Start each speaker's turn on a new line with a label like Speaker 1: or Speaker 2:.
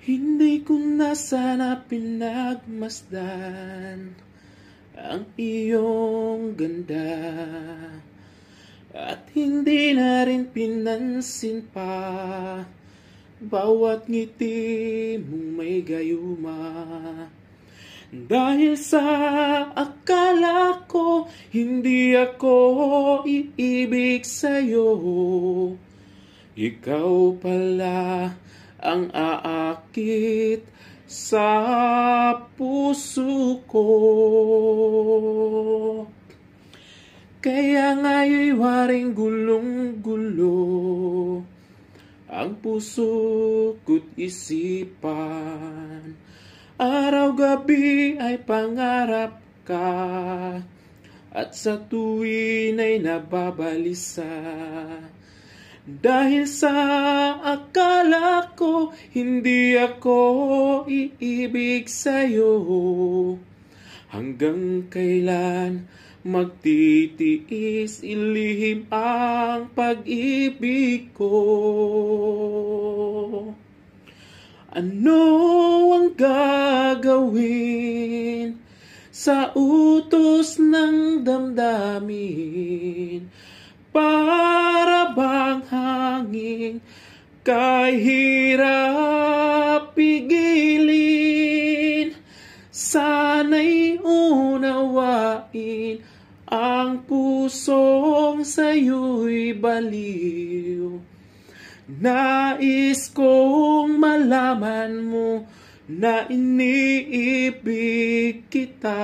Speaker 1: Hindi ko na sana pinagmasdan ang iyong ganda, at hindi na rin pinansin pa bawat ngiti mong may gayuma. Dahil sa akala ko hindi ako iibig sa'yo, ikaw pala ang aakit sa puso ko. Kaya nga'y waring gulong-gulo ang puso ko't isipan. Araw-gabi ay pangarap ka, at sa tuwin ay nababalisa. Dahil sa akala ko hindi ako iibig sa'yo, hanggang kailan magtitiis ilihim ang pag-ibig ko. Ano ang gagawin sa utos ng damdamin? Para bang hangin kahirap pigilin? Sana'y unawain ang pusong sa'yo'y baliw. Nais kong malaman mo na iniibig kita.